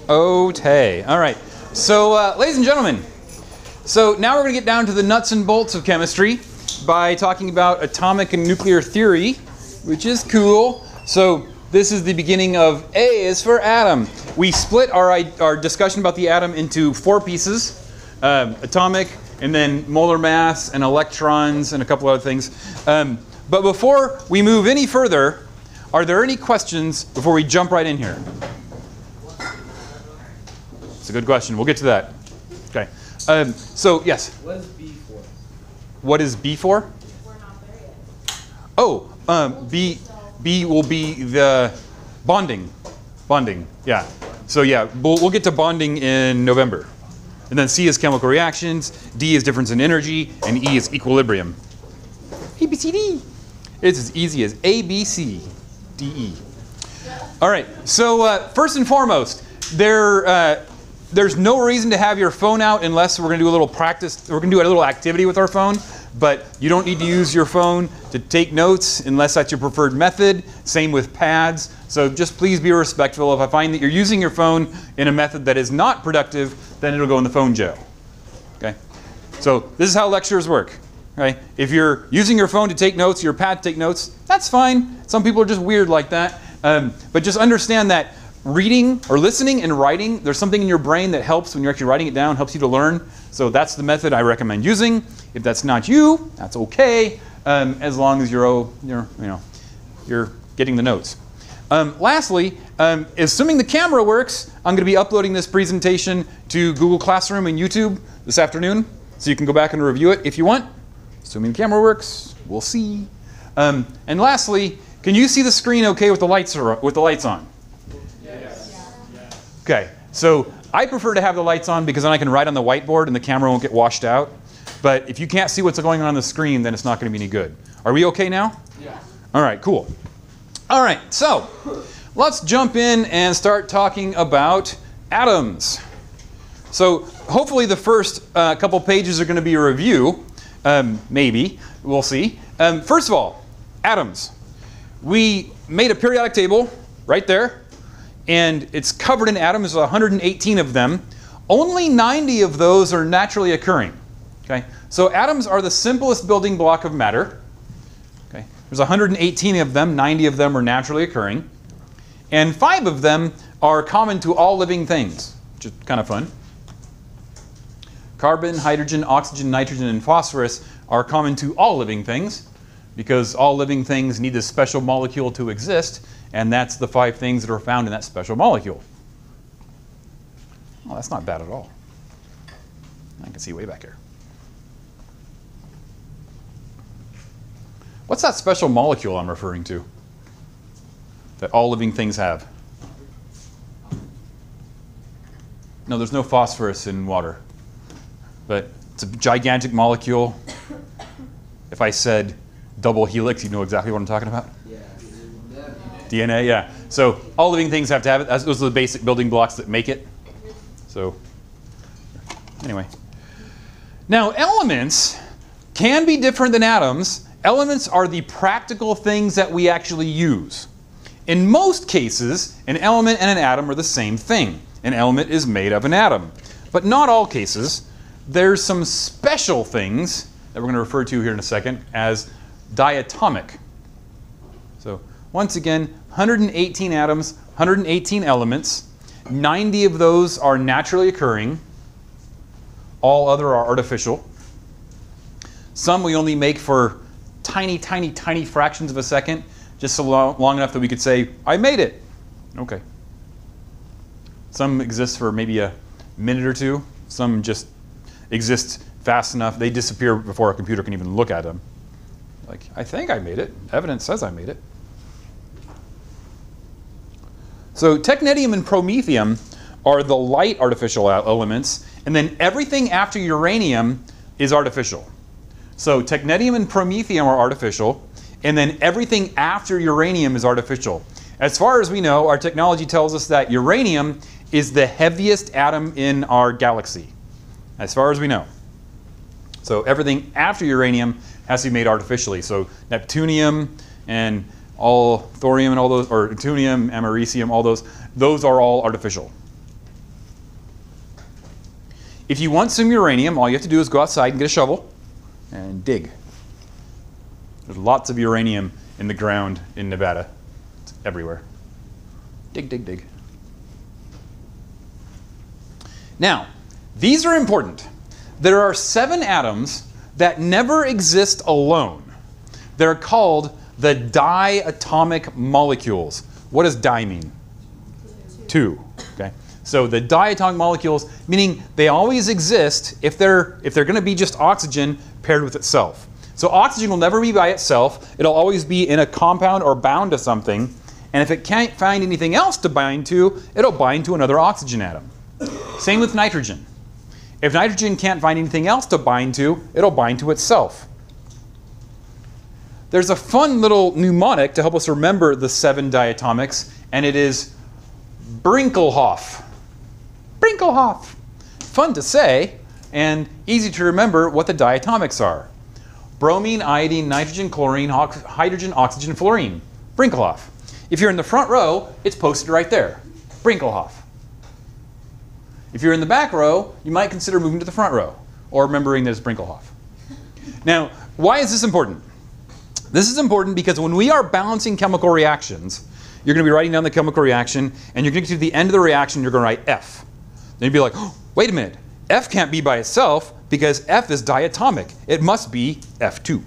Okay. All right. So, ladies and gentlemen, so now we're going to get down to the nuts and bolts of chemistry by talking about atomic and nuclear theory, which is cool. So this is the beginning of A is for atom. We split our discussion about the atom into 4 pieces, atomic, and then molar mass, and electrons, and a couple other things. But before we move any further, are there any questions before we jump right in here? It's a good question. We'll get to that. Okay. So, yes? What is B for? What is B for? We're not there yet. Oh, B will be the bonding. Bonding, yeah. So yeah, we'll get to bonding in November. And then C is chemical reactions, D is difference in energy, and E is equilibrium. A, B, C, D. It's as easy as A, B, C, D, E. All right, so first and foremost, there's no reason to have your phone out unless we're going to do a little practice. We're going to do a little activity with our phone, but you don't need to use your phone to take notes unless that's your preferred method. Same with pads. So just please be respectful. If I find that you're using your phone in a method that is not productive, then it'll go in the phone jail. Okay? So this is how lectures work. Okay? If you're using your phone to take notes, your pad to take notes, that's fine. Some people are just weird like that. But just understand that reading or listening and writing, there's something in your brain that helps when you're actually writing it down, helps you to learn. So that's the method I recommend using. If that's not you, that's okay, as long as you're getting the notes. Lastly, assuming the camera works, I'm going to be uploading this presentation to Google Classroom and YouTube this afternoon, so you can go back and review it if you want. Assuming the camera works, we'll see. And lastly, can you see the screen okay with the lights on? Okay, so I prefer to have the lights on because then I can write on the whiteboard and the camera won't get washed out. But if you can't see what's going on the screen, then it's not going to be any good. Are we okay now? Yeah. All right, cool. All right, so let's jump in and start talking about atoms. So hopefully the first couple pages are going to be a review. Maybe. We'll see. First of all, atoms. We made a periodic table right there. And it's covered in atoms, 118 of them. Only 90 of those are naturally occurring. Okay? So atoms are the simplest building block of matter. Okay? There's 118 of them, 90 of them are naturally occurring. And 5 of them are common to all living things, which is kind of fun. Carbon, hydrogen, oxygen, nitrogen, and phosphorus are common to all living things because all living things need this special molecule to exist. And that's the 5 things that are found in that special molecule. Oh, that's not bad at all. I can see way back here. What's that special molecule I'm referring to that all living things have? No, there's no phosphorus in water. But it's a gigantic molecule. If I said double helix, you'd know exactly what I'm talking about. DNA, yeah. So all living things have to have it. Those are the basic building blocks that make it. So anyway. Now elements can be different than atoms. Elements are the practical things that we actually use. In most cases, an element and an atom are the same thing. An element is made of an atom. But not all cases. There's some special things that we're going to refer to here in a second as diatomic. So once again, 118 atoms, 118 elements. 90 of those are naturally occurring. All other are artificial. Some we only make for tiny, tiny, tiny fractions of a second, just so long enough that we could say, I made it. Okay. Some exist for maybe a minute or two. Some just exist fast enough. They disappear before a computer can even look at them. Like, I think I made it. Evidence says I made it. So technetium and promethium are the light artificial elements, and then everything after uranium is artificial. So technetium and promethium are artificial, and then everything after uranium is artificial. As far as we know, our technology tells us that uranium is the heaviest atom in our galaxy, as far as we know. So everything after uranium has to be made artificially. So neptunium and all thorium and all those, or plutonium, americium, all those are all artificial. if you want some uranium, all you have to do is go outside and get a shovel and dig. There's lots of uranium in the ground in Nevada. It's everywhere. Dig, dig, dig. Now, these are important. There are 7 atoms that never exist alone. They're called the diatomic molecules. What does di mean? 2. Okay. So the diatomic molecules, meaning they always exist if they're going to be just oxygen paired with itself. So oxygen will never be by itself. It'll always be in a compound or bound to something. And if it can't find anything else to bind to, it'll bind to another oxygen atom. Same with nitrogen. If nitrogen can't find anything else to bind to, it'll bind to itself. There's a fun little mnemonic to help us remember the 7 diatomics, and it is Brinkelhoff. Brinkelhoff. Fun to say, and easy to remember what the diatomics are. Bromine, iodine, nitrogen, chlorine, hydrogen, oxygen, fluorine. Brinkelhoff. If you're in the front row, it's posted right there. Brinkelhoff. If you're in the back row, you might consider moving to the front row, or remembering there's Brinkelhoff. Now, why is this important? This is important because when we are balancing chemical reactions, you're going to be writing down the chemical reaction, and you're going to get to the end of the reaction, you're going to write F. Then you'd be like, oh, wait a minute, F can't be by itself because F is diatomic. It must be F2.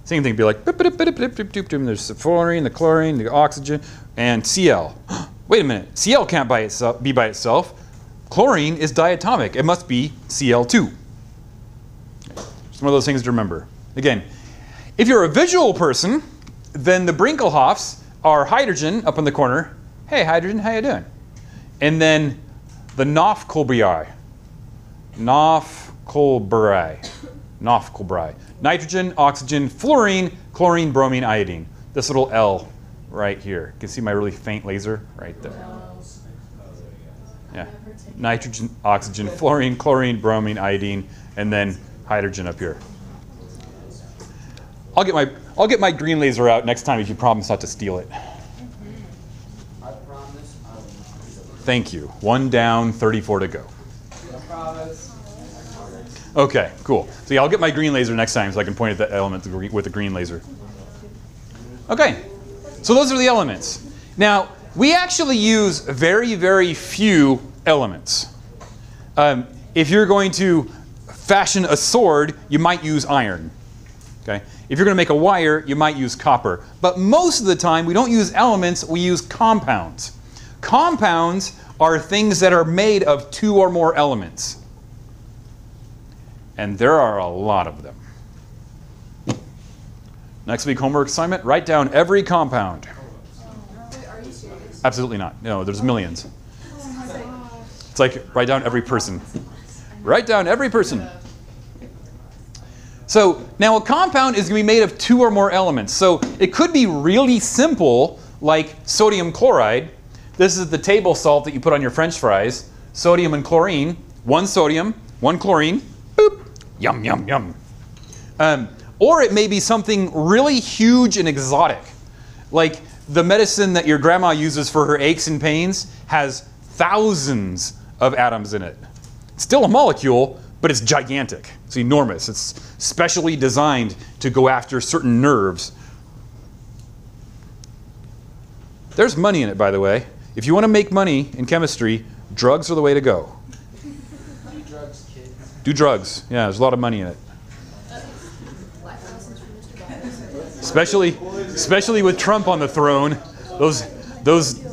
Same thing, be like, there's the fluorine, the chlorine, the oxygen, and Cl. Wait a minute, Cl can't be by itself. Chlorine is diatomic. It must be Cl2. It's one of those things to remember. Again, if you're a visual person, then the Brinkelhoffs are hydrogen up in the corner. Hey, hydrogen, how you doing? And then the Nofkulbri. Nitrogen, oxygen, fluorine, chlorine, bromine, iodine. This little L right here. You can see my really faint laser right there. Yeah. Nitrogen, oxygen, fluorine, chlorine, bromine, iodine, and then hydrogen up here. I'll get my green laser out next time if you promise not to steal it. I promise I will not. Thank you. 1 down, 34 to go. I promise. Okay, cool. So yeah, I'll get my green laser next time so I can point at the element with the green laser. Okay, so those are the elements. Now, we actually use very, very few elements. If you're going to fashion a sword, you might use iron. Okay? If you're going to make a wire, you might use copper. But most of the time, we don't use elements, we use compounds. Compounds are things that are made of 2 or more elements. And there are a lot of them. Next week, homework assignment, write down every compound. Are you serious? Absolutely not. No, there's millions. It's like, write down every person. Write down every person. So now a compound is going to be made of 2 or more elements. So it could be really simple, like sodium chloride. This is the table salt that you put on your French fries. Sodium and chlorine. 1 sodium, 1 chlorine. Boop. Yum, yum, yum. Or it may be something really huge and exotic. Like the medicine that your grandma uses for her aches and pains has thousands of atoms in it. It's still a molecule, but it's gigantic. It's enormous. It's specially designed to go after certain nerves. There's money in it, by the way. If you want to make money in chemistry, drugs are the way to go. Do drugs, kids. Do drugs. Yeah, there's a lot of money in it. Especially with Trump on the throne, those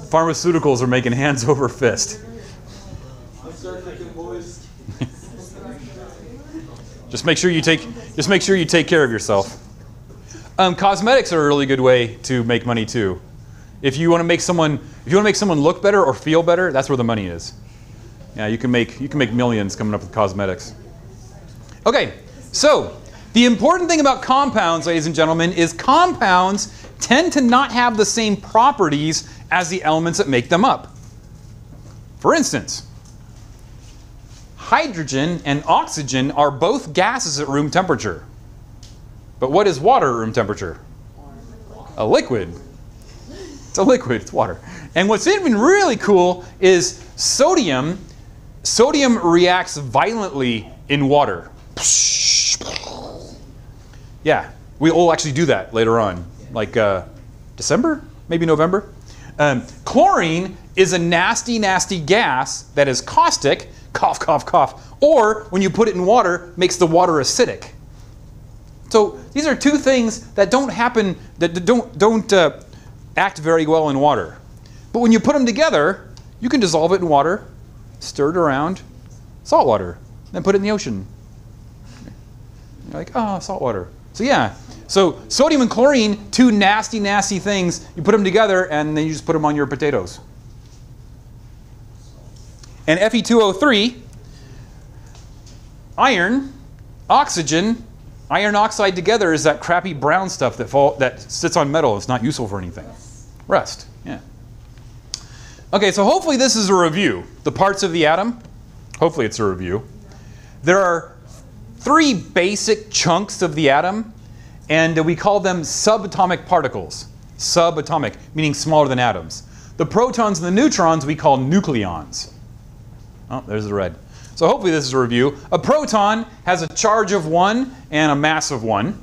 pharmaceuticals are making hands over fist. Just make sure you take care of yourself. Cosmetics are a really good way to make money too. If you want to make someone look better or feel better, that's where the money is. Yeah, you can make millions coming up with cosmetics. Okay, so the important thing about compounds, ladies and gentlemen, is compounds tend to not have the same properties as the elements that make them up. For instance, hydrogen and oxygen are both gases at room temperature. But what is water at room temperature? A liquid. It's a liquid, it's water. And what's even really cool is sodium Sodium reacts violently in water. Yeah, we'll actually do that later on, like December, maybe November. Chlorine is a nasty, nasty gas that is caustic, cough, cough, cough, or when you put it in water, makes the water acidic. So these are two things that don't happen, that don't act very well in water. But when you put them together, you can dissolve it in water, stir it around, salt water, then put it in the ocean. You're like, oh, salt water. So yeah, so sodium and chlorine, two nasty, nasty things. You put them together and then you just put them on your potatoes. And Fe2O3, iron, oxygen, iron oxide together is that crappy brown stuff that sits on metal. It's not useful for anything. Rust, yeah. Okay, so hopefully this is a review. The parts of the atom, hopefully it's a review. There are three basic chunks of the atom, and we call them subatomic particles. Subatomic, meaning smaller than atoms. The protons and the neutrons we call nucleons. Oh, there's the red. So hopefully this is a review. A proton has a charge of 1 and a mass of 1.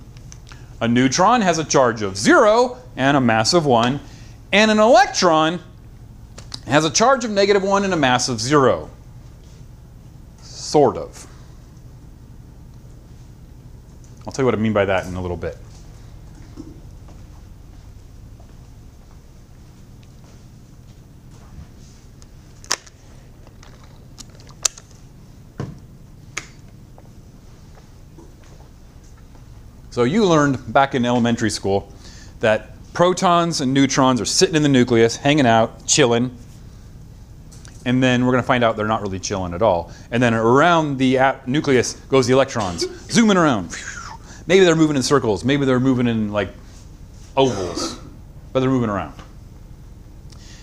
A neutron has a charge of 0 and a mass of 1. And an electron has a charge of -1 and a mass of 0. Sort of. I'll tell you what I mean by that in a little bit. So you learned back in elementary school that protons and neutrons are sitting in the nucleus, hanging out, chilling. And then we're going to find out they're not really chilling at all. And then around the nucleus goes the electrons, zooming around. Maybe they're moving in circles. Maybe they're moving in like ovals. But they're moving around.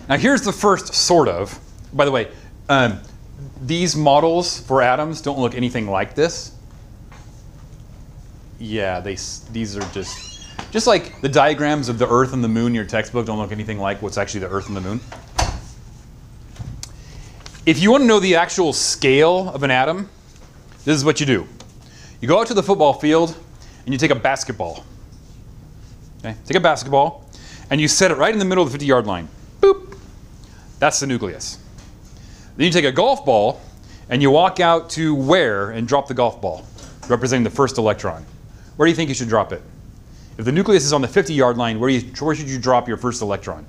Now here's the first sort of. By the way, these models for atoms don't look anything like this. Yeah, these are just like the diagrams of the Earth and the Moon in your textbook don't look anything like what's actually the Earth and the Moon. If you want to know the actual scale of an atom, this is what you do. You go out to the football field and you take a basketball. Okay? Take a basketball and you set it right in the middle of the 50-yard line. Boop. That's the nucleus. Then you take a golf ball and you walk out to where and drop the golf ball, representing the first electron. Where do you think you should drop it? If the nucleus is on the 50-yard line, where should you drop your first electron?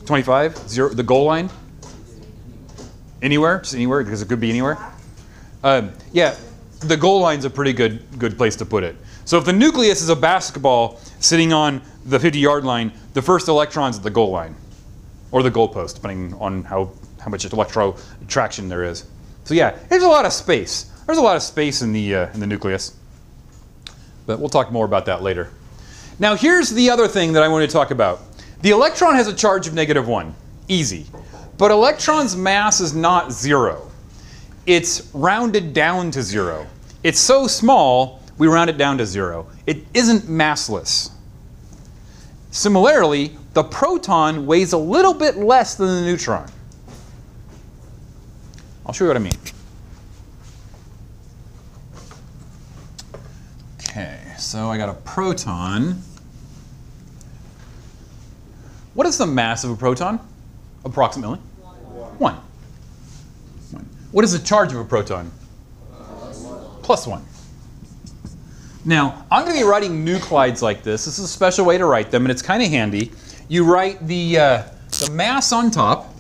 25? 0, the goal line? Anywhere? Just anywhere, because it could be anywhere. Yeah, the goal line's a pretty good place to put it. So if the nucleus is a basketball sitting on the 50-yard line, the first electron's at the goal line, or the goal post, depending on how much electro attraction there is. So yeah, there's a lot of space. There's a lot of space in the nucleus. But we'll talk more about that later. Now here's the other thing that I want to talk about. The electron has a charge of -1. Easy. But electron's mass is not 0. It's rounded down to 0. It's so small, we round it down to 0. It isn't massless. Similarly, the proton weighs a little bit less than the neutron. I'll show you what I mean. Okay, so I got a proton. What is the mass of a proton? Approximately? 1. What is the charge of a proton? +1. Now, I'm going to be writing nuclides like this. This is a special way to write them, and it's kind of handy. You write the mass on top,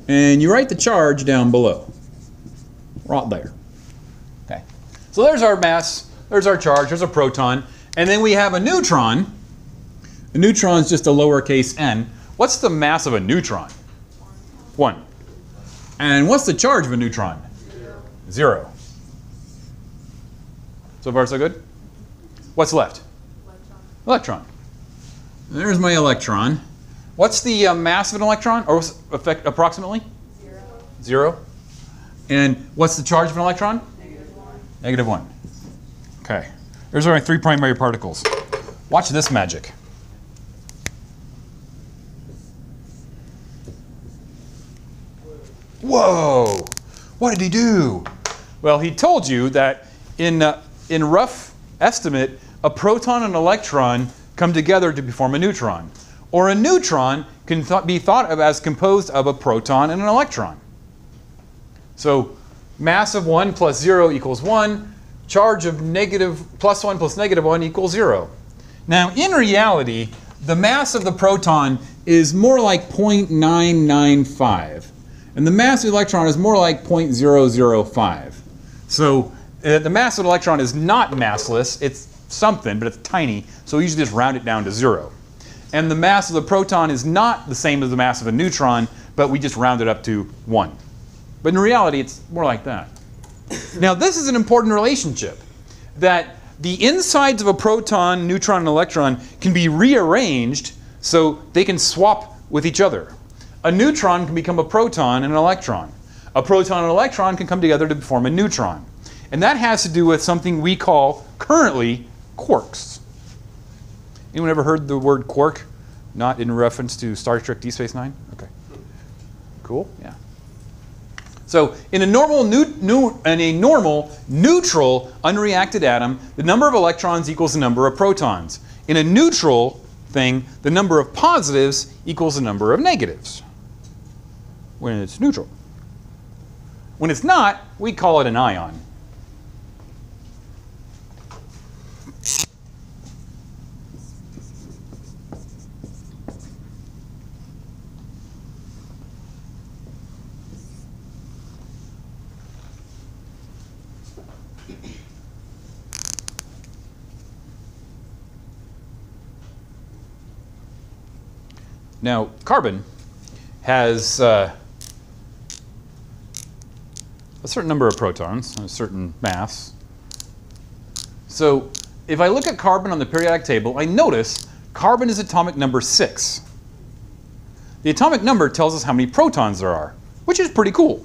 and you write the charge down below. Right there. Okay. So there's our mass, there's our charge, there's a proton, and then we have a neutron. A neutron is just a lowercase n. What's the mass of a neutron? 1. And what's the charge of a neutron? 0. So far so good? What's left? Electron. There's my electron. What's the mass of an electron, or approximately? 0. And what's the charge of an electron? -1. Okay. There's our 3 primary particles. Watch this magic. Whoa, what did he do? Well, he told you that in rough estimate, a proton and an electron come together to form a neutron. Or a neutron can be thought of as composed of a proton and an electron. So mass of 1 plus 0 equals 1. Charge of +1 plus -1 equals 0. Now, in reality, the mass of the proton is more like 0.995. And the mass of the electron is more like 0.005. So the mass of the electron is not massless. It's something, but it's tiny. So we usually just round it down to 0. And the mass of the proton is not the same as the mass of a neutron, but we just round it up to 1. But in reality, it's more like that. Now, this is an important relationship, that the insides of a proton, neutron, and electron can be rearranged so they can swap with each other. A neutron can become a proton and an electron. A proton and an electron can come together to form a neutron. And that has to do with something we call currently quarks. Anyone ever heard the word quark? Not in reference to Star Trek Deep Space Nine? Okay. Cool? Yeah. So in a normal neutral unreacted atom, the number of electrons equals the number of protons. In a neutral thing, the number of positives equals the number of negatives when it's neutral. When it's not, we call it an ion. Now, carbon has a certain number of protons and a certain mass. So if I look at carbon on the periodic table, I notice carbon is atomic number 6. The atomic number tells us how many protons there are, which is pretty cool.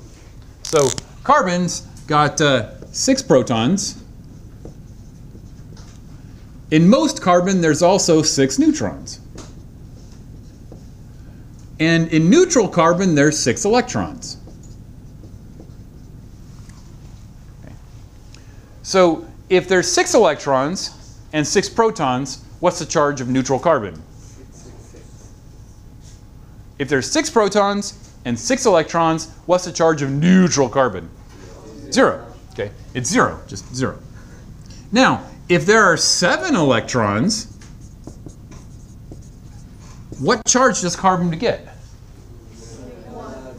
So carbon's got 6 protons. In most carbon, there's also 6 neutrons. And in neutral carbon, there's 6 electrons. Okay. So if there's 6 electrons and 6 protons, what's the charge of neutral carbon? If there's 6 protons and 6 electrons, what's the charge of neutral carbon? 0. Okay, it's 0, just 0. Now, if there are 7 electrons, what charge does carbon get?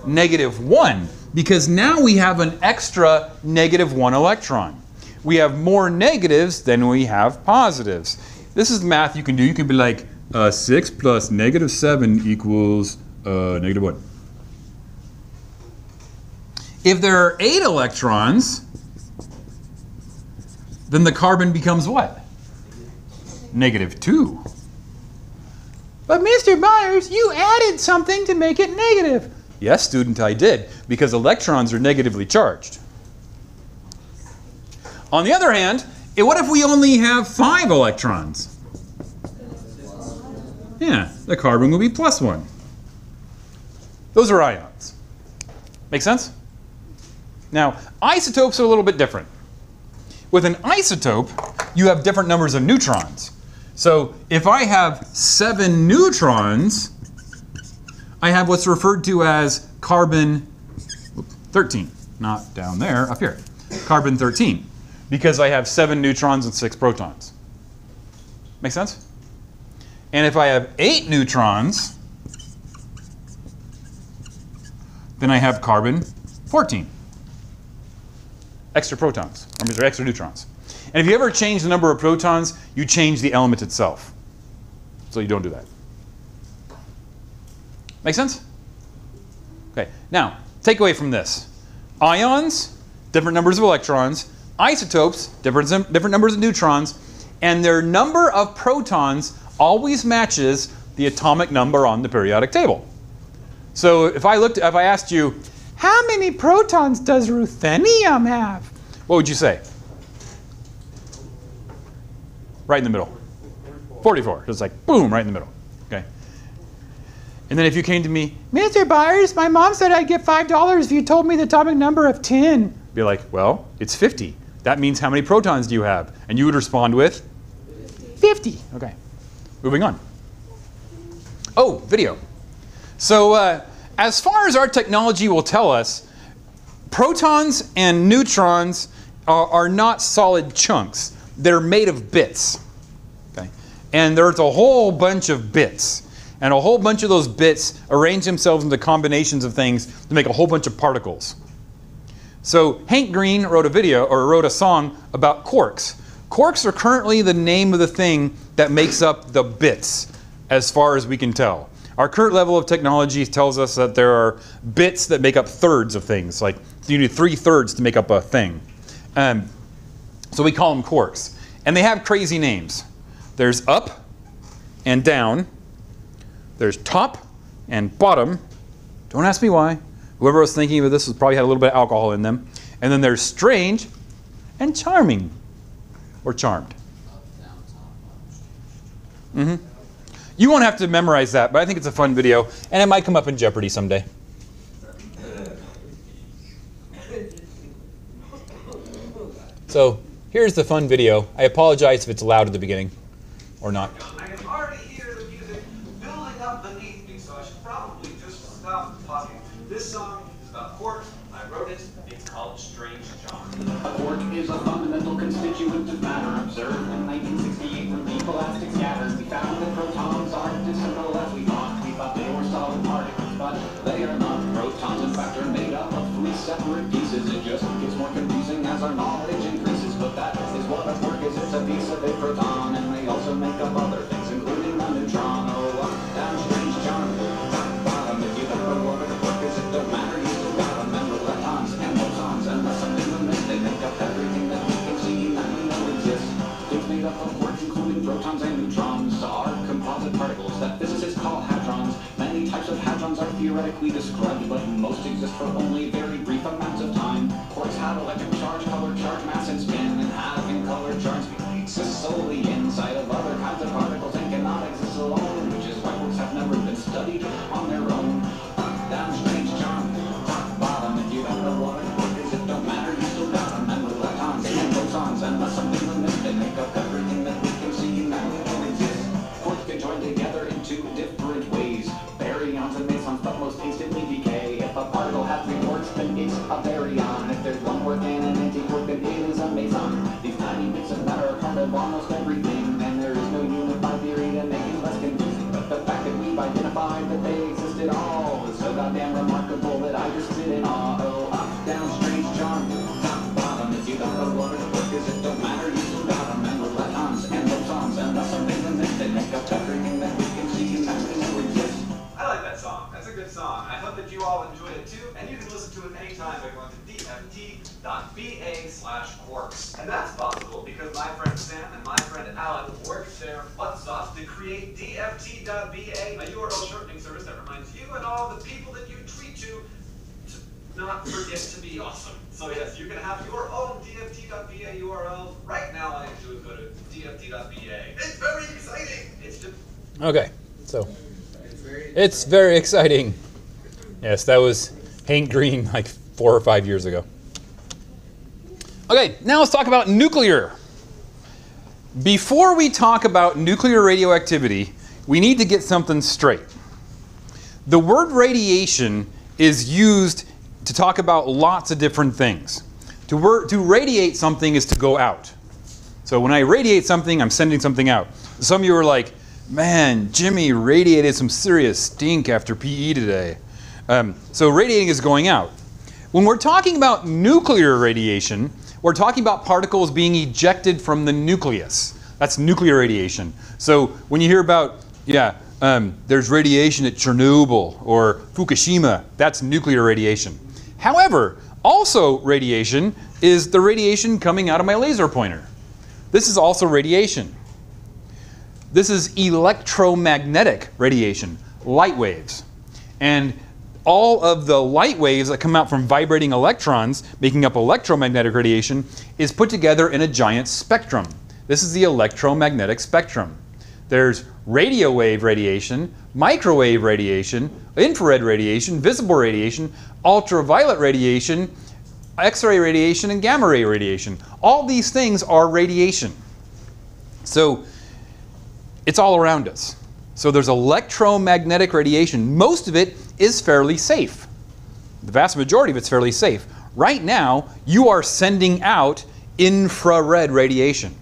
-1, because now we have an extra -1 electron. We have more negatives than we have positives. This is math you can do. You can be like 6 plus -7 equals -1. If there are 8 electrons, then the carbon becomes what? -2. But Mr. Byers, you added something to make it negative. Yes, student, I did, because electrons are negatively charged. On the other hand, what if we only have 5 electrons? Yeah, the carbon will be +1. Those are ions. Make sense? Now, isotopes are a little bit different. With an isotope, you have different numbers of neutrons. So if I have 7 neutrons, I have what's referred to as carbon 13. Not down there, up here. Carbon 13. Because I have 7 neutrons and 6 protons. Make sense? And if I have 8 neutrons, then I have carbon 14. Extra protons. I mean, they're extra neutrons. And if you ever change the number of protons, you change the element itself. So you don't do that. Make sense? Okay, now, takeaway from this. Ions, different numbers of electrons. Isotopes, different numbers of neutrons. And their number of protons always matches the atomic number on the periodic table. So if I asked you, how many protons does ruthenium have? What would you say? Right in the middle. 44. Just like, boom, right in the middle. Okay. And then if you came to me, Mr. Byers, my mom said I'd get $5 if you told me the atomic number of 10. Be like, well, it's 50. That means how many protons do you have? And you would respond with 50. Okay, moving on. Oh, video. So as far as our technology will tell us, protons and neutrons are not solid chunks. They're made of bits. Okay? And there's a whole bunch of bits. And a whole bunch of those bits arrange themselves into combinations of things to make a whole bunch of particles. So Hank Green wrote a song about quarks. Quarks are currently the name of the thing that makes up the bits, as far as we can tell. Our current level of technology tells us that there are bits that make up thirds of things. Like you need 3/3 to make up a thing. So we call them quarks. And they have crazy names. There's up and down. There's top and bottom. Don't ask me why. Whoever was thinking of this probably had a little bit of alcohol in them. And then there's strange and charming, or charmed. Mm-hmm. You won't have to memorize that, but I think it's a fun video, and it might come up in Jeopardy someday. So here's the fun video. I apologize if it's loud at the beginning, or not. I can already hear the music building up beneath me, so I should probably just stop talking. This song is about quarks. I wrote it. It's called Strange John. A quark is a fundamental constituent of matter observed in 1968 when the elastic scattered. We found that protons aren't as simple as we thought. We thought they were solid particles, but they are not. Protons, in fact, are made up of 3 separate pieces. It just gets more confusing as our knowledge increases. But that is what a quark is. It's a piece of a proton, and they also make up other things, including a neutron. Oh, up, down, strange, charm, top, bottom. If you don't know what a quark is, it don't matter. You still got them, and electrons and bosons, and unless something we miss, they make up everything that we can see and that we know exists. Things made up of quarks, including protons and neutrons, are composite particles that physicists call hadrons. Many types of hadrons are theoretically described, but most exist for only very brief amounts of time. Quarks have electric charge, color, charge, mass, and spin, and having color charge exists solely inside of other kinds of particles and cannot exist alone, which is why quarks have never been studied on their own. Up, down, strange, charm, top, bottom. If you don't know what a quark is, it don't matter. You still got them, and electrons and bosons, and unless something we miss, they make up everything that we can see and that we know exists. Quarks can join together in 2 different ways. Baryons and mesons, but most instantly decay. If a particle has 3 quarks, then it's a baryon. If there's 1 quark and an anti-quark, then it is a meson. These tiny bits of matter are part of almost everything, and there is no unified theory to make it less confusing. But the fact that we've identified that they exist at all is so goddamn remarkable that I just sit in awe. Oh, up, down, strange, charm, top, bottom. If you don't know what a quark is, it don't matter. You still got them, and electrons and bosons, and that's something that they make up everything that we can see and that we know exists. I like that song. That's a good song. I hope that you all enjoyed it too, and you can listen to it anytime by going to dft.ba/quarks. And that's possible because my friend Sam and my friend Alan worked their butts off to create dft.ba, a URL shortening service that reminds you and all the people that you tweet to not forget to be awesome. So yes, you can have your own dft.ba URL right now. All you have to do is go to dft.ba. It's very exciting. It's just... Okay, so it's very exciting. Yes, that was Hank Green like 4 or 5 years ago. Okay, now let's talk about nuclear. Before we talk about nuclear radioactivity, we need to get something straight. The word radiation is used to talk about lots of different things. To radiate something is to go out. So when I radiate something, I'm sending something out. Some of you are like, man, Jimmy radiated some serious stink after PE today. So radiating is going out. When we're talking about nuclear radiation, we're talking about particles being ejected from the nucleus. That's nuclear radiation. So when you hear about, there's radiation at Chernobyl or Fukushima, that's nuclear radiation. However, also radiation is the radiation coming out of my laser pointer. This is also radiation. This is electromagnetic radiation, light waves. And all of the light waves that come out from vibrating electrons, making up electromagnetic radiation, is put together in a giant spectrum. This is the electromagnetic spectrum. There's radio wave radiation, microwave radiation, infrared radiation, visible radiation, ultraviolet radiation, X-ray radiation, and gamma ray radiation. All these things are radiation. So it's all around us. So there's electromagnetic radiation. Most of it is fairly safe. The vast majority of it's fairly safe. Right now, you are sending out infrared radiation.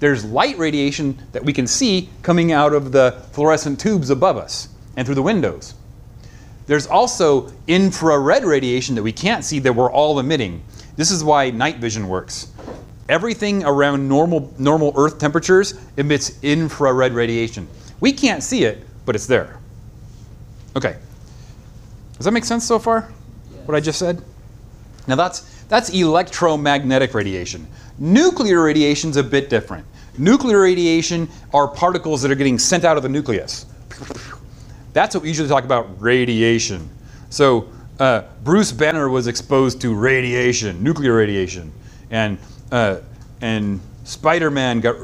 There's light radiation that we can see coming out of the fluorescent tubes above us and through the windows. There's also infrared radiation that we can't see that we're all emitting. This is why night vision works. Everything around normal Earth temperatures emits infrared radiation. We can't see it, but it's there. Okay. Does that make sense so far? Yes. What I just said? Now that's electromagnetic radiation. Nuclear radiation is a bit different. Nuclear radiation are particles that are getting sent out of the nucleus. That's what we usually talk about, radiation. So Bruce Banner was exposed to radiation, nuclear radiation, and Spider-Man got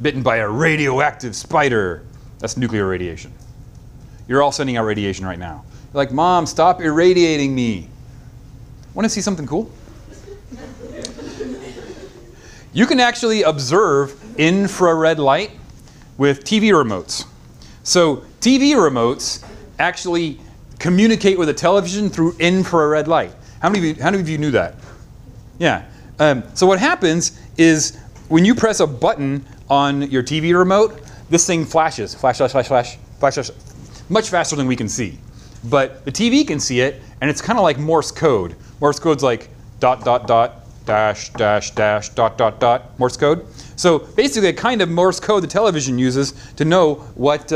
bitten by a radioactive spider. That's nuclear radiation. You're all sending out radiation right now. You're like, Mom, stop irradiating me. Want to see something cool? You can actually observe infrared light with TV remotes. So TV remotes actually communicate with a television through infrared light. How many of you knew that? Yeah. So what happens is when you press a button on your TV remote, this thing flashes, flash, flash, flash, flash, flash, flash, much faster than we can see. But the TV can see it, and it's kind of like Morse code. Morse code's like dot, dot, dot, dash, dash, dash, dot, dot, dot, Morse code. So basically a kind of Morse code the television uses to know what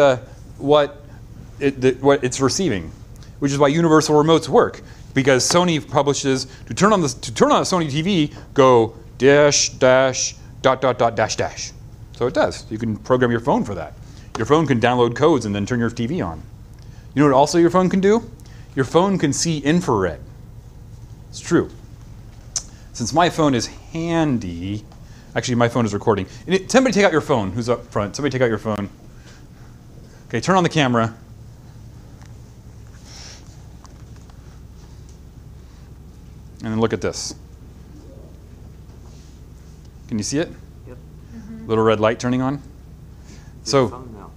it's receiving, which is why universal remotes work. Because Sony publishes, to turn on a Sony TV, go dash, dash, dot, dot, dot, dash, dash. So it does. You can program your phone for that. Your phone can download codes and then turn your TV on. You know what also your phone can do? Your phone can see infrared. It's true. Since my phone is handy, actually my phone is recording. Somebody take out your phone, who's up front. Somebody take out your phone. Okay, turn on the camera. And then look at this. Can you see it? Yep. Little red light turning on. Your phone now.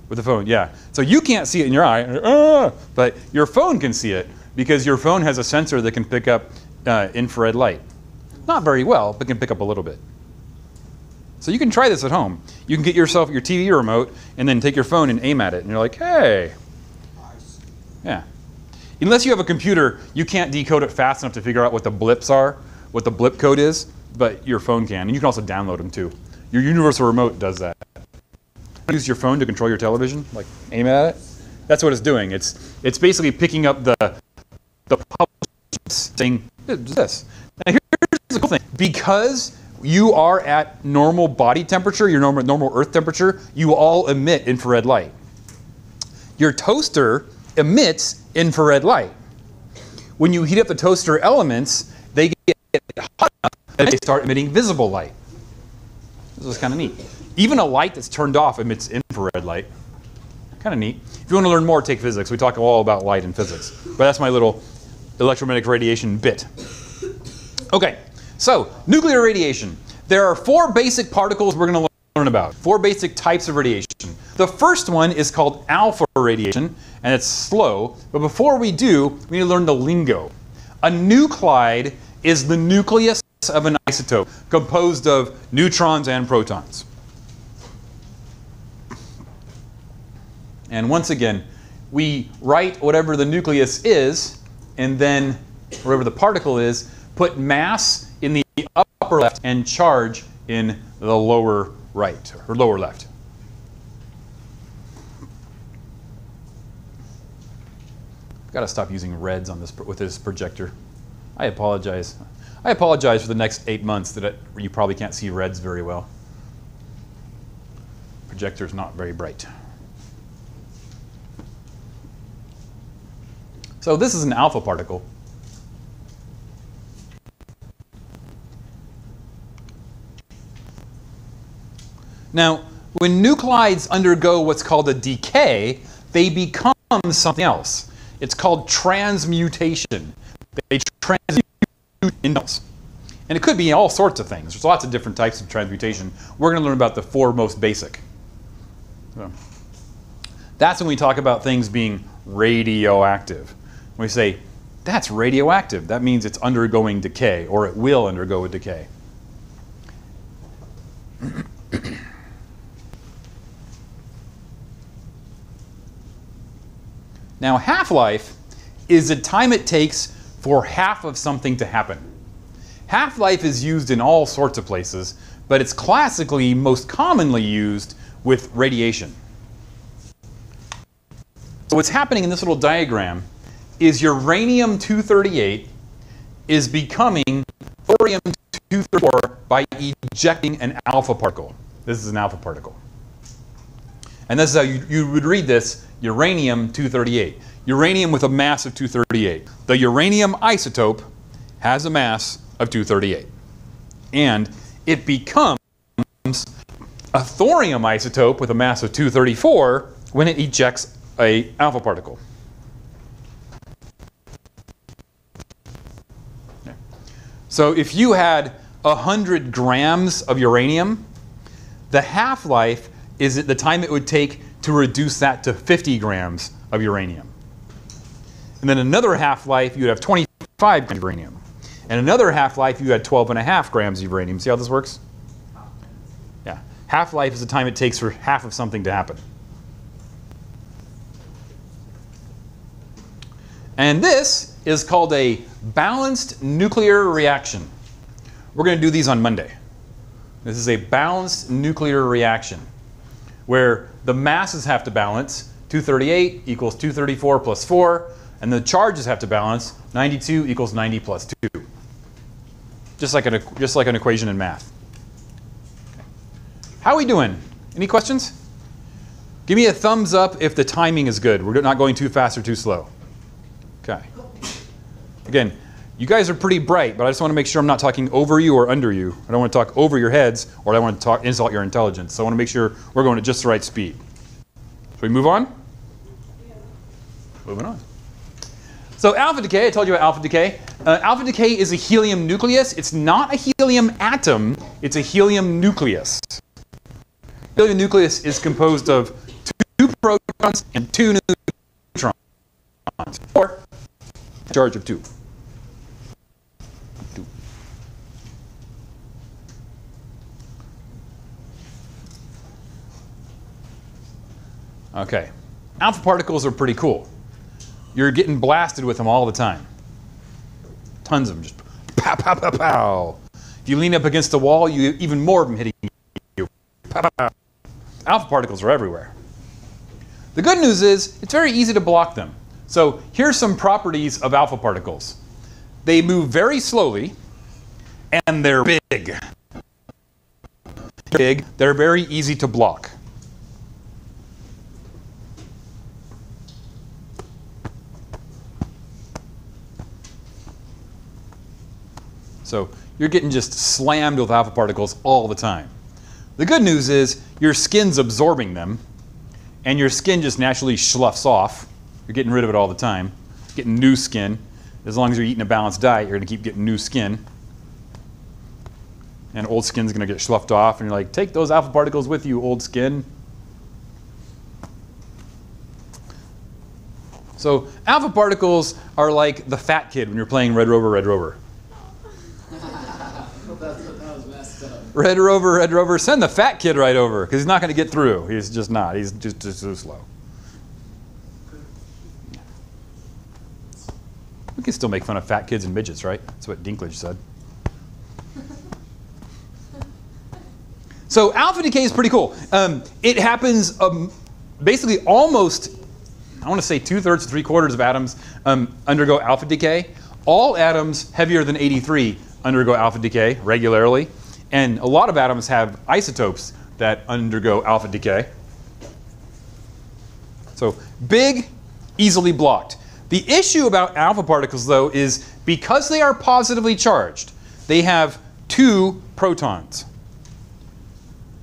With the phone, yeah. So you can't see it in your eye, but your phone can see it because your phone has a sensor that can pick up infrared light. Not very well, but can pick up a little bit. So you can try this at home. You can get yourself your TV remote and then take your phone and aim at it, and you're like, hey. Nice. Yeah. Unless you have a computer, you can't decode it fast enough to figure out what the blips are, what the blip code is, but your phone can. And you can also download them too. Your universal remote does that. Use your phone to control your television, like aim at it. That's what it's doing. It's basically picking up the saying this. Now here's the cool thing. Because you are at normal body temperature, your normal Earth temperature, you all emit infrared light. Your toaster emits infrared light. When you heat up the toaster elements, they get hot enough that they start emitting visible light. This is kind of neat. Even a light that's turned off emits infrared light. Kind of neat. If you want to learn more, take physics. We talk all about light in physics. But that's my little electromagnetic radiation bit. Okay, so nuclear radiation. There are 4 basic particles we're going to learn about. 4 basic types of radiation. The first one is called alpha radiation, and it's slow. But before we do, we need to learn the lingo. A nuclide is the nucleus of an isotope composed of neutrons and protons. And once again, we write whatever the nucleus is, and then whatever the particle is, put mass in the upper left and charge in the lower right, or lower left. I've got to stop using reds on this with this projector. I apologize. I apologize for the next 8 months that you probably can't see reds very well. Projector's not very bright. So this is an alpha particle. Now, When nuclides undergo what's called a decay, they become something else. It's called transmutation. They transmute into else. And it could be all sorts of things. There's lots of different types of transmutation. We're going to learn about the 4 most basic. So, that's when we talk about things being radioactive. When we say, that's radioactive, that means it's undergoing decay, or it will undergo a decay. Now, half-life is the time it takes for half of something to happen. Half-life is used in all sorts of places, but it's classically most commonly used with radiation. So what's happening in this little diagram is uranium 238 is becoming thorium 234 by ejecting an alpha particle. This is an alpha particle. And this is how you would read this, uranium 238. Uranium with a mass of 238. The uranium isotope has a mass of 238. And it becomes a thorium isotope with a mass of 234 when it ejects an alpha particle. So if you had 100 grams of uranium, the half-life is the time it would take to reduce that to 50 grams of uranium. And then another half-life, you'd have 25 grams of uranium. And another half-life, you had 12.5 grams of uranium. See how this works? Yeah. Half-life is the time it takes for half of something to happen. And this is called a balanced nuclear reaction. We're going to do these on Monday. This is a balanced nuclear reaction where the masses have to balance. 238 equals 234 plus 4, and the charges have to balance. 92 equals 90 plus 2. Just like an equation in math. How are we doing? Any questions? Give me a thumbs up if the timing is good. We're not going too fast or too slow. Okay. Again, you guys are pretty bright, but I just want to make sure I'm not talking over you or under you. I don't want to talk over your heads, or I want to insult your intelligence. So I want to make sure we're going at just the right speed. Shall we move on? Yeah. Moving on. So alpha decay, I told you about alpha decay. Alpha decay is a helium nucleus. It's not a helium atom, it's a helium nucleus. Helium nucleus is composed of 2 protons and 2 neutrons, or a charge of 2. Okay, alpha particles are pretty cool. You're getting blasted with them all the time. Tons of them, just pow, pow, pow, pow. If you lean up against the wall, you have even more of them hitting you. Pow, pow, pow. Alpha particles are everywhere. The good news is it's very easy to block them. So here's some properties of alpha particles. They move very slowly, and they're big. They're very easy to block. So you're getting just slammed with alpha particles all the time. The good news is your skin's absorbing them, and your skin just naturally sloughs off. You're getting rid of it all the time, getting new skin. As long as you're eating a balanced diet, you're going to keep getting new skin. And old skin's going to get sloughed off, and you're like, take those alpha particles with you, old skin. So alpha particles are like the fat kid when you're playing Red Rover, Red Rover. Red Rover, send the fat kid right over, because he's not going to get through. He's just not. He's just too slow. We can still make fun of fat kids and midgets, right? That's what Dinklage said. So alpha decay is pretty cool. It happens basically almost, I want to say 2/3 to 3/4 of atoms undergo alpha decay. All atoms heavier than 83 undergo alpha decay regularly. And a lot of atoms have isotopes that undergo alpha decay. So big, easily blocked. The issue about alpha particles, though, is because they are positively charged, they have 2 protons.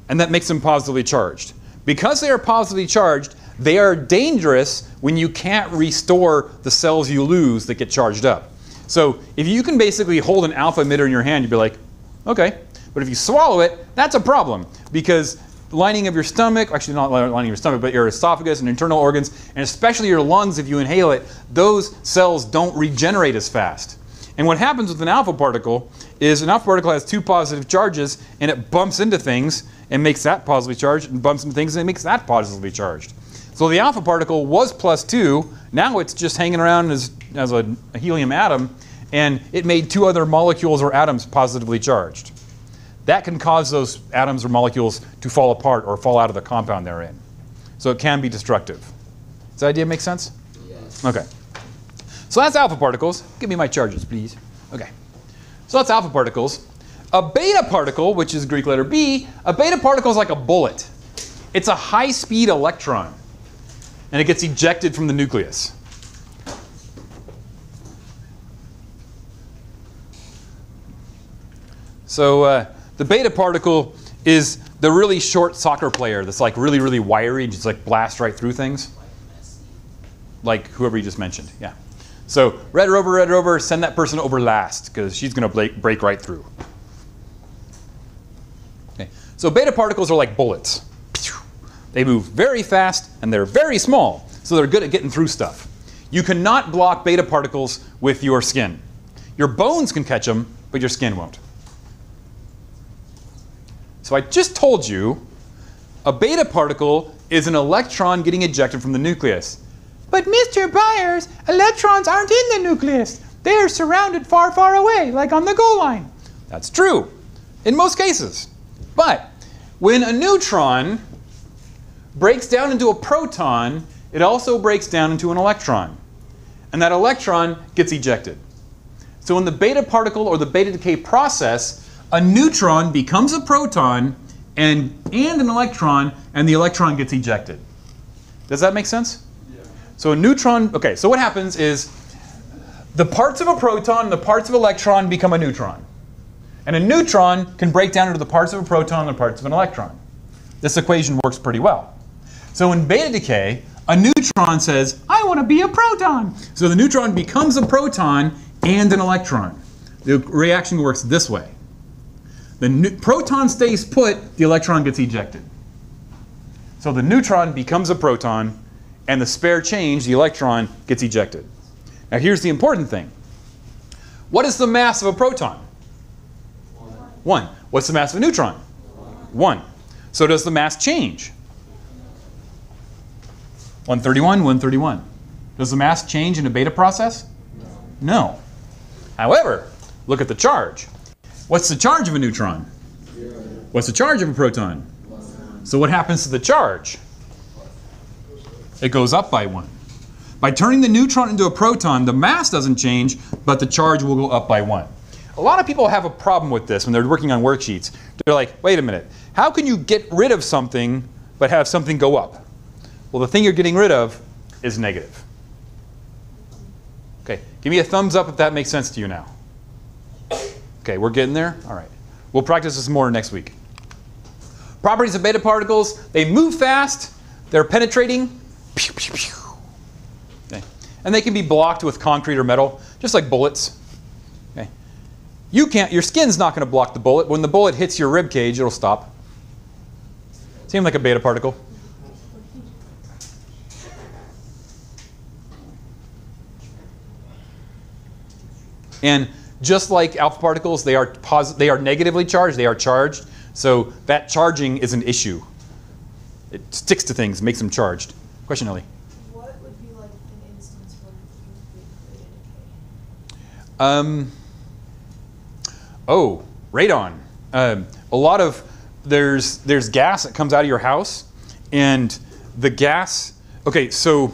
and that makes them positively charged. Because they are positively charged, they are dangerous when you can't restore the cells you lose that get charged up. So if you can basically hold an alpha emitter in your hand, you'd be like, okay. But if you swallow it, that's a problem, because lining of your stomach, actually not lining of your stomach, but your esophagus and internal organs, and especially your lungs, if you inhale it, those cells don't regenerate as fast. And what happens with an alpha particle is an alpha particle has two positive charges, and it bumps into things and makes that positively charged, and bumps into things and it makes that positively charged. So the alpha particle was +2, now it's just hanging around as a helium atom, and it made two other molecules or atoms positively charged. That can cause those atoms or molecules to fall apart or fall out of the compound they're in. So it can be destructive. Does that idea make sense? Yes. Okay. So that's alpha particles. Give me my charges, please. Okay. So that's alpha particles. A beta particle, which is Greek letter B, a beta particle is like a bullet. It's a high-speed electron, and it gets ejected from the nucleus. So the beta particle is the really short soccer player that's like really, really wiry and just like blast right through things. Like whoever you just mentioned, yeah. So Red Rover, send that person over last because she's going to break right through. Okay. So beta particles are like bullets. They move very fast and they're very small, so they're good at getting through stuff. You cannot block beta particles with your skin. Your bones can catch them, but your skin won't. So I just told you a beta particle is an electron getting ejected from the nucleus. But Mr. Byers, electrons aren't in the nucleus. They are surrounded far, far away, like on the goal line. That's true in most cases. But when a neutron breaks down into a proton, it also breaks down into an electron. And that electron gets ejected. So in the beta particle or the beta decay process, a neutron becomes a proton and an electron, and the electron gets ejected. Does that make sense? Yeah. So a neutron, okay, so what happens is the parts of a proton and the parts of an electron become a neutron. And a neutron can break down into the parts of a proton and the parts of an electron. This equation works pretty well. So in beta decay, a neutron says, I want to be a proton. So the neutron becomes a proton and an electron. The reaction works this way. The proton stays put, the electron gets ejected. So the neutron becomes a proton, and the spare change, the electron, gets ejected. Now here's the important thing. What is the mass of a proton? 1. What's the mass of a neutron? 1. So does the mass change? 131, 131. Does the mass change in a beta process? No. However, look at the charge. What's the charge of a neutron? What's the charge of a proton? So what happens to the charge? It goes up by 1. By turning the neutron into a proton, the mass doesn't change, but the charge will go up by 1. A lot of people have a problem with this when they're working on worksheets. They're like, wait a minute, how can you get rid of something but have something go up? Well, the thing you're getting rid of is negative. Okay, give me a thumbs up if that makes sense to you now. Okay, we're getting there? All right. We'll practice this more next week. Properties of beta particles, they move fast, they're penetrating, pew, pew, pew. Okay. And they can be blocked with concrete or metal, just like bullets. Okay. Your skin's not going to block the bullet. When the bullet hits your rib cage, it'll stop. Seem like a beta particle. And just like alpha particles, they are negatively charged, they are charged. So that charging is an issue. It sticks to things, makes them charged. Question, Ellie? What would be like an instance where you Oh, radon. A lot of, there's gas that comes out of your house, and the gas, okay, so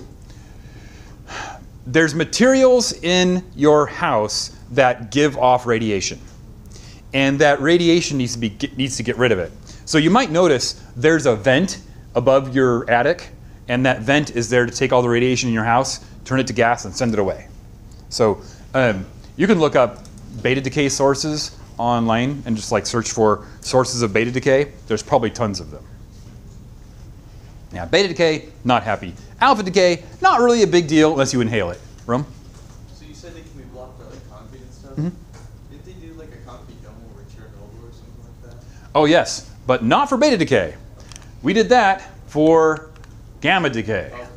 there's materials in your house that give off radiation. And that radiation needs to get rid of it. So you might notice there's a vent above your attic, and that vent is there to take all the radiation in your house, turn it to gas, and send it away. So you can look up beta decay sources online and just like search for sources of beta decay, there's probably tons of them. Yeah, beta decay, not happy. Alpha decay, not really a big deal unless you inhale it. Rum? So you said they can be blocked by like concrete and stuff? Mhm. Didn't they do like a concrete dome over Chernobyl or something like that? Oh yes, but not for beta decay. We did that for gamma decay. Oh.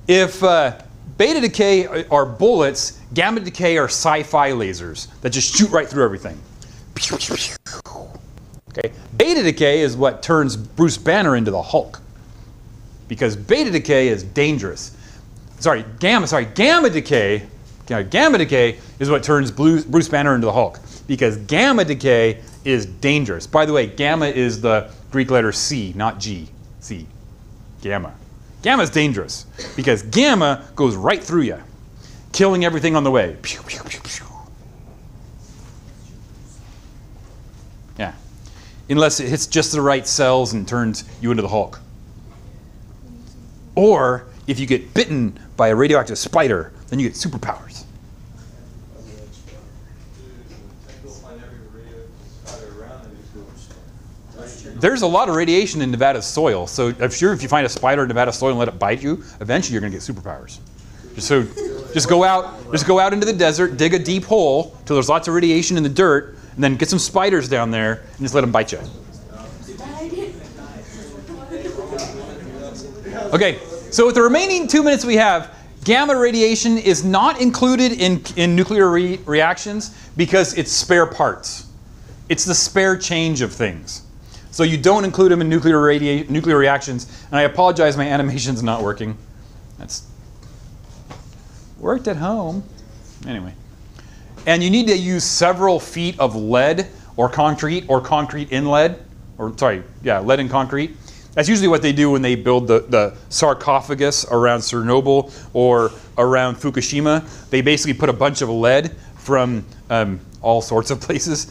If beta decay are bullets, gamma decay are sci-fi lasers that just shoot right through everything. Okay, beta decay is what turns Bruce Banner into the Hulk. Because beta decay is dangerous. Gamma decay is what turns Bruce Banner into the Hulk. Because gamma decay is dangerous. By the way, gamma is the Greek letter C, not G. C. Gamma. Gamma is dangerous because gamma goes right through you, killing everything on the way. Pew, pew, pew, pew. Yeah. Unless it hits just the right cells and turns you into the Hulk. Or if you get bitten by a radioactive spider, then you get superpowers. There's a lot of radiation in Nevada's soil, so I'm sure if you find a spider in Nevada's soil and let it bite you, eventually you're going to get superpowers. Just go out into the desert, dig a deep hole till there's lots of radiation in the dirt, and then get some spiders down there and just let them bite you. Okay, so with the remaining 2 minutes we have, gamma radiation is not included in nuclear reactions because it's spare parts. It's the spare change of things. So you don't include them in nuclear reactions. And I apologize, my animation's not working. That's worked at home. Anyway. And you need to use several feet of lead or concrete in lead. Lead and concrete. That's usually what they do when they build the sarcophagus around Chernobyl or around Fukushima. They basically put a bunch of lead from all sorts of places